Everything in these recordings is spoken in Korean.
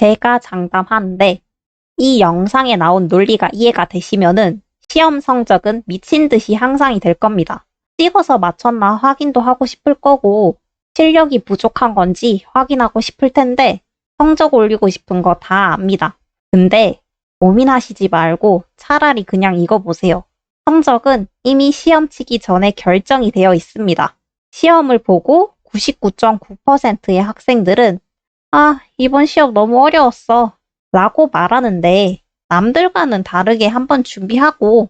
제가 장담하는데 이 영상에 나온 논리가 이해가 되시면은 시험 성적은 미친 듯이 향상이 될 겁니다. 찍어서 맞췄나 확인도 하고 싶을 거고 실력이 부족한 건지 확인하고 싶을 텐데 성적 올리고 싶은 거 다 압니다. 근데 고민하시지 말고 차라리 그냥 이거 보세요. 성적은 이미 시험 치기 전에 결정이 되어 있습니다. 시험을 보고 99.9%의 학생들은 이번 시험 너무 어려웠어 라고 말하는데 남들과는 다르게 한번 준비하고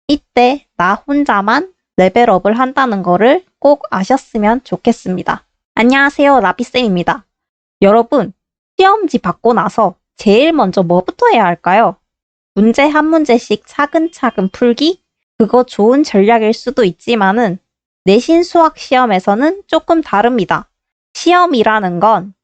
이때 나 혼자만 레벨업을 한다는 거를 꼭 아셨으면 좋겠습니다. 안녕하세요, 라비쌤입니다. 여러분, 시험지 받고 나서 제일 먼저 뭐부터 해야 할까요? 문제 한 문제씩 차근차근 풀기? 그거 좋은 전략일 수도 있지만은 내신 수학 시험에서는 조금 다릅니다. 시험이라는 건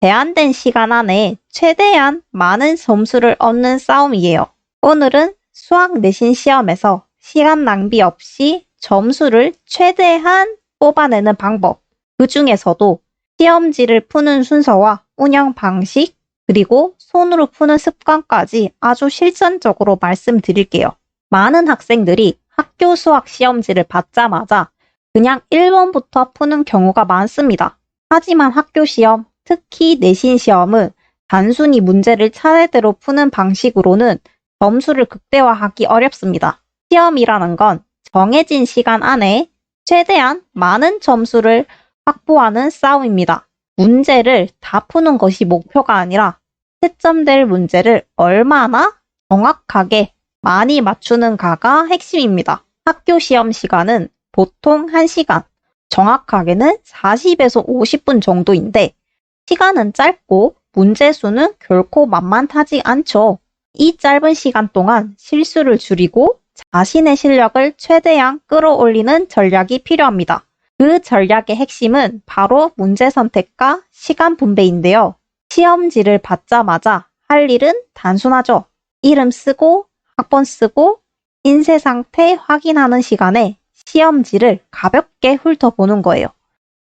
제한된 시간 안에 최대한 많은 점수를 얻는 싸움이에요. 오늘은 수학 내신 시험에서 시간 낭비 없이 점수를 최대한 뽑아내는 방법, 그 중에서도 시험지를 푸는 순서와 운영 방식, 그리고 손으로 푸는 습관까지 아주 실전적으로 말씀드릴게요. 많은 학생들이 학교 수학 시험지를 받자마자 그냥 1번부터 푸는 경우가 많습니다. 하지만 학교 시험, 특히 내신 시험은 단순히 문제를 차례대로 푸는 방식으로는 점수를 극대화하기 어렵습니다. 시험이라는 건 정해진 시간 안에 최대한 많은 점수를 확보하는 싸움입니다. 문제를 다 푸는 것이 목표가 아니라 채점될 문제를 얼마나 정확하게 많이 맞추는가가 핵심입니다. 학교 시험 시간은 보통 1시간, 정확하게는 40에서 50분 정도인데 시간은 짧고 문제 수는 결코 만만하지 않죠. 이 짧은 시간 동안 실수를 줄이고 자신의 실력을 최대한 끌어올리는 전략이 필요합니다. 그 전략의 핵심은 바로 문제 선택과 시간 분배인데요. 시험지를 받자마자 할 일은 단순하죠. 이름 쓰고 학번 쓰고 인쇄 상태 확인하는 시간에 시험지를 가볍게 훑어보는 거예요.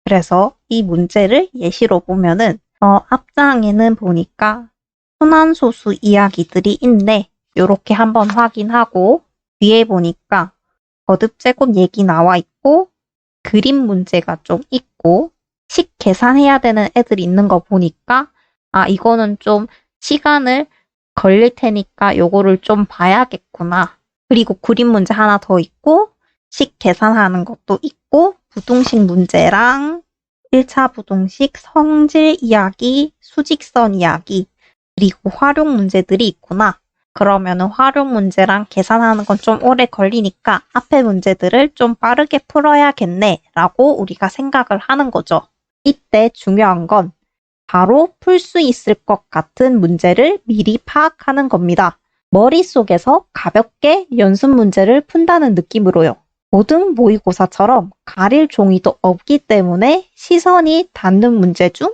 그래서 이 문제를 예시로 보면은 앞장에는 보니까 순환소수 이야기들이 있네. 요렇게 한번 확인하고 뒤에 보니까 거듭제곱 얘기 나와 있고 그림 문제가 좀 있고 식 계산해야 되는 애들이 있는 거 보니까 이거는 좀 시간을 걸릴 테니까 요거를 좀 봐야겠구나. 그리고 그림 문제 하나 더 있고 식 계산하는 것도 있고 부동식 문제랑 1차 부동식 성질 이야기, 수직선 이야기, 그리고 활용 문제들이 있구나. 그러면은 활용 문제랑 계산하는 건 좀 오래 걸리니까 앞에 문제들을 좀 빠르게 풀어야겠네 라고 우리가 생각을 하는 거죠. 이때 중요한 건 바로 풀 수 있을 것 같은 문제를 미리 파악하는 겁니다. 머릿속에서 가볍게 연습 문제를 푼다는 느낌으로요. 고등 모의고사처럼 가릴 종이도 없기 때문에 시선이 닿는 문제 중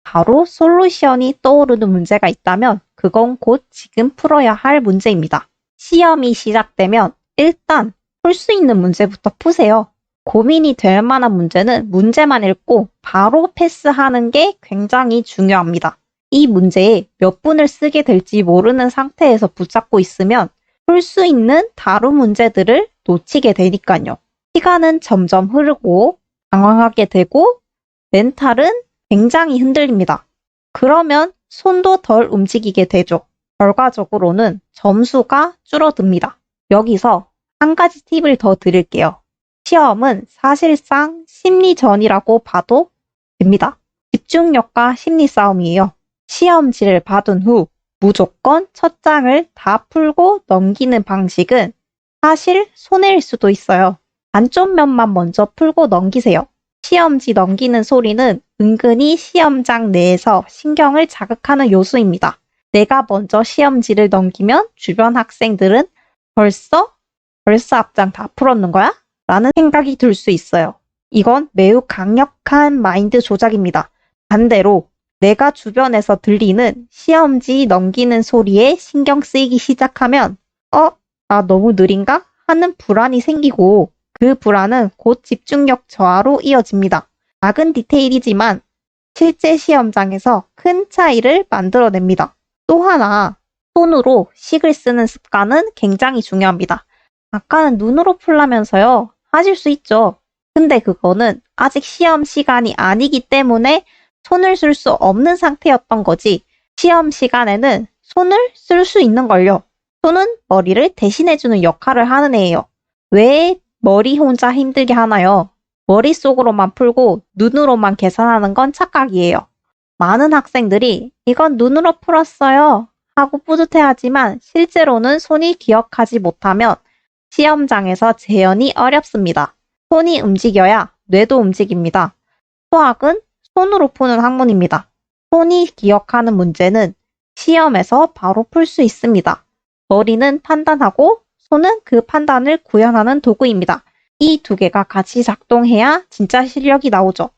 바로 솔루션이 떠오르는 문제가 있다면 그건 곧 지금 풀어야 할 문제입니다. 시험이 시작되면 일단 풀 수 있는 문제부터 푸세요. 고민이 될 만한 문제는 문제만 읽고 바로 패스하는 게 굉장히 중요합니다. 이 문제에 몇 분을 쓰게 될지 모르는 상태에서 붙잡고 있으면 풀 수 있는 다른 문제들을 놓치게 되니까요. 시간은 점점 흐르고 당황하게 되고 멘탈은 굉장히 흔들립니다. 그러면 손도 덜 움직이게 되죠. 결과적으로는 점수가 줄어듭니다. 여기서 한 가지 팁을 더 드릴게요. 시험은 사실상 심리전이라고 봐도 됩니다. 집중력과 심리 싸움이에요. 시험지를 받은 후 무조건 첫 장을 다 풀고 넘기는 방식은 사실 손해일 수도 있어요. 안쪽 면만 먼저 풀고 넘기세요. 시험지 넘기는 소리는 은근히 시험장 내에서 신경을 자극하는 요소입니다. 내가 먼저 시험지를 넘기면 주변 학생들은 벌써 앞장 다 풀었는 거야? 라는 생각이 들 수 있어요. 이건 매우 강력한 마인드 조작입니다. 반대로 내가 주변에서 들리는 시험지 넘기는 소리에 신경 쓰이기 시작하면 나 너무 느린가? 하는 불안이 생기고 그 불안은 곧 집중력 저하로 이어집니다. 작은 디테일이지만 실제 시험장에서 큰 차이를 만들어냅니다. 또 하나, 손으로 식을 쓰는 습관은 굉장히 중요합니다. 아까는 눈으로 풀라면서요. 하실 수 있죠. 근데 그거는 아직 시험 시간이 아니기 때문에 손을 쓸 수 없는 상태였던 거지. 시험 시간에는 손을 쓸 수 있는 걸요. 손은 머리를 대신해주는 역할을 하는 애예요. 왜 머리 혼자 힘들게 하나요? 머릿속으로만 풀고 눈으로만 계산하는 건 착각이에요. 많은 학생들이 이건 눈으로 풀었어요 하고 뿌듯해하지만 실제로는 손이 기억하지 못하면 시험장에서 재현이 어렵습니다. 손이 움직여야 뇌도 움직입니다. 수학은 손으로 푸는 학문입니다. 손이 기억하는 문제는 시험에서 바로 풀 수 있습니다. 머리는 판단하고 손은 그 판단을 구현하는 도구입니다. 이 두 개가 같이 작동해야 진짜 실력이 나오죠.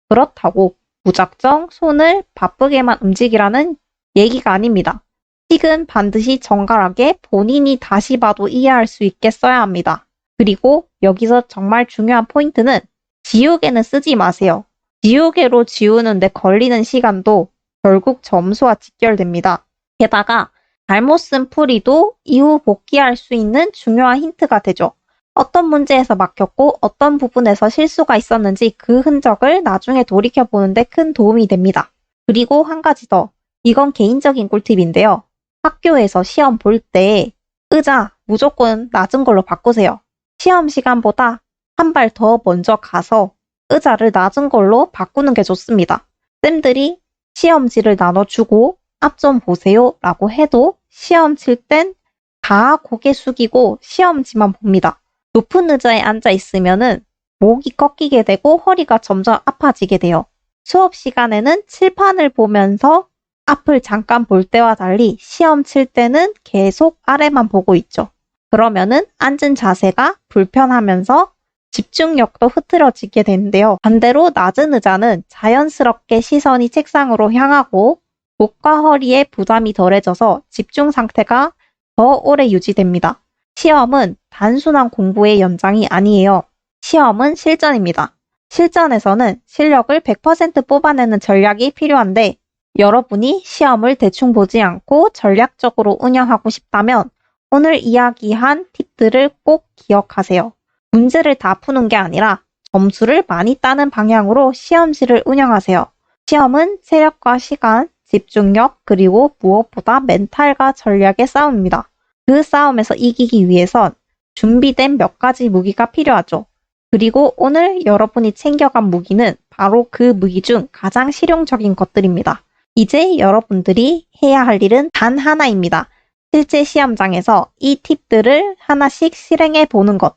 그렇다고 무작정 손을 바쁘게만 움직이라는 얘기가 아닙니다. 식은 반드시 정갈하게 본인이 다시 봐도 이해할 수 있게 써야 합니다. 그리고 여기서 정말 중요한 포인트는 지우개는 쓰지 마세요. 지우개로 지우는데 걸리는 시간도 결국 점수와 직결됩니다. 게다가 잘못 쓴 풀이도 이후 복귀할 수 있는 중요한 힌트가 되죠. 어떤 문제에서 막혔고 어떤 부분에서 실수가 있었는지 그 흔적을 나중에 돌이켜보는데 큰 도움이 됩니다. 그리고 한 가지 더, 이건 개인적인 꿀팁인데요. 학교에서 시험 볼 때 의자 무조건 낮은 걸로 바꾸세요. 시험 시간보다 한 발 더 먼저 가서 의자를 낮은 걸로 바꾸는 게 좋습니다. 쌤들이 시험지를 나눠주고 앞 좀 보세요 라고 해도 시험 칠 땐 다 고개 숙이고 시험지만 봅니다. 높은 의자에 앉아 있으면은 목이 꺾이게 되고 허리가 점점 아파지게 돼요. 수업 시간에는 칠판을 보면서 앞을 잠깐 볼 때와 달리 시험 칠 때는 계속 아래만 보고 있죠. 그러면은 앉은 자세가 불편하면서 집중력도 흐트러지게 되는데요. 반대로 낮은 의자는 자연스럽게 시선이 책상으로 향하고 목과 허리에 부담이 덜해져서 집중 상태가 더 오래 유지됩니다. 시험은 단순한 공부의 연장이 아니에요. 시험은 실전입니다. 실전에서는 실력을 100% 뽑아내는 전략이 필요한데 여러분이 시험을 대충 보지 않고 전략적으로 운영하고 싶다면 오늘 이야기한 팁들을 꼭 기억하세요. 문제를 다 푸는 게 아니라 점수를 많이 따는 방향으로 시험지를 운영하세요. 시험은 체력과 시간, 집중력, 그리고 무엇보다 멘탈과 전략의 싸움입니다. 그 싸움에서 이기기 위해선 준비된 몇 가지 무기가 필요하죠. 그리고 오늘 여러분이 챙겨간 무기는 바로 그 무기 중 가장 실용적인 것들입니다. 이제 여러분들이 해야 할 일은 단 하나입니다. 실제 시험장에서 이 팁들을 하나씩 실행해 보는 것.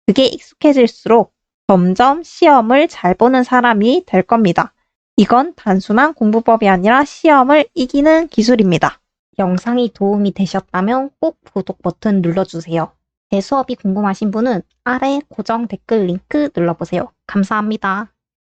그게 익숙해질수록 점점 시험을 잘 보는 사람이 될 겁니다. 이건 단순한 공부법이 아니라 시험을 이기는 기술입니다. 영상이 도움이 되셨다면 꼭 구독 버튼 눌러주세요. 제 수업이 궁금하신 분은 아래 고정 댓글 링크 눌러보세요. 감사합니다.